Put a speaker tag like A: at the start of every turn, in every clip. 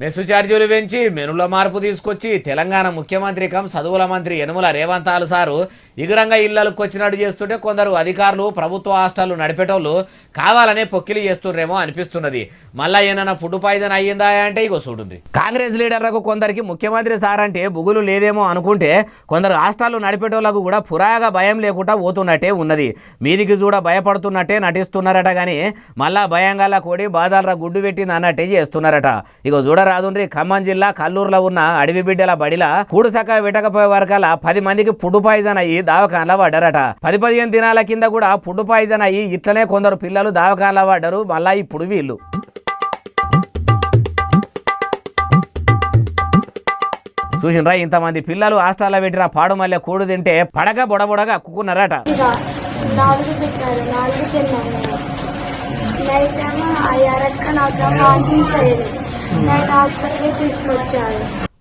A: Mess ఛార్జీలు పెంచి మెనుల మార్పు తీసుకొచ్చి తెలంగాణ ముఖ్యమంత్రి కం చదువుల మంత్రి యనమల రేవంత్ సారు ఇగురంగా ఇళ్లకు వచ్చినట్టు చేస్తుంటే కొందరు అధికారులు ప్రభుత్వ హాస్టళ్లు నడిపేటోళ్ళు కావాలనే పొక్కిలి చేస్తుర్రేమో అనిపిస్తున్నది. మళ్ళా ఏమైనా ఫుడ్ పాయిజన్ అయ్యిందా అంటే ఇగో చూడండి. కాంగ్రెస్ లీడర్లకు కొందరికి ముఖ్యమంత్రి సార్ అంటే బుగులు లేదేమో అనుకుంటే కొందరు హాస్టళ్లు నడిపేటోళ్లకు కూడా పురాగా భయం లేకుండా పోతున్నట్టే ఉన్నది. మీదికి చూడ భయపడుతున్నట్టే నటిస్తున్నారట కానీ మళ్ళా భయంగా కోడి బాధాల గుడ్డు పెట్టింది అన్నట్టే చేస్తున్నారట. ఇగో రాదుండ్రి ఖమ్మం జిల్లా కల్లూరులో ఉన్న అడవి బిడ్డల బడిలా కూడుసక వెటకపోయే వరకల్లా 10 మందికి ఫుడ్ పాయిజన్ అయ్యి దావకాన్లో పడ్డారట. 10-15 దినాల కింద కూడా ఫుడ్ పాయిజన్ అయ్యి ఇట్లనే కొందరు పిల్లలు దావకాన్లో పడ్డారు. మళ్ళా ఇప్పుడు వీళ్ళు చూసినరా ఇంతమంది పిల్లలు హాస్టల్లో పెట్టిన పాడు మళ్ళీ కూడు తింటే పడక బొడబొడగా అక్కుకున్నారట.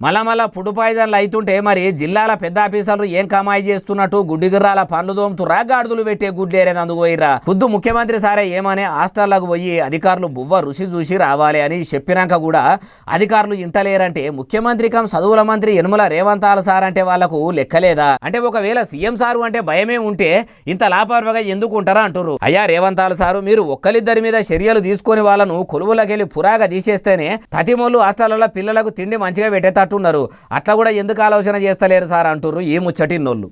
A: మళ్ళా ఫుడ్ పాయిజన్లు అవుతుంటే మరి జిల్లాల పెద్ద ఆఫీసర్లు ఏం కమాయి చేస్తున్నట్టు గుడ్డిగిర్రాల పనులు తోముతురా గాడుదులు పెట్టే గుడ్లేరేది అందుకోయిరా. ఖుద్దు ముఖ్యమంత్రి సారే ఏమనే హాస్టళ్లకు పోయి అధికారులు బువ్వ రుచి చూసి రావాలి అని చెప్పినాక కూడా అధికారులు ఇంటలేరంటే ముఖ్యమంత్రి కం చదువుల మంత్రి యనమల రేవంత్ సార్ అంటే వాళ్లకు లెక్కలేదా? అంటే ఒకవేళ సీఎం సారు అంటే భయమే ఉంటే ఇంత లాపర్వగా ఎందుకు ఉంటారా అంటారు. అయ్యా రేవంత్ సారు, మీరు ఒక్కరిద్దరి మీద చర్యలు తీసుకొని వాళ్ళను కొలువులకెళ్ళి పురాగా తీసేస్తేనే తతిమోళ్ళు హాస్టళ్లలో పిల్లలకు తిండి మంచిగా పెట్టేటట్టు ఉన్నారు. అట్లా కూడా ఎందుకు ఆలోచన చేస్తలేరు సార్ అంటుర్రు ఈ ముచ్చటిన్నోళ్ళు.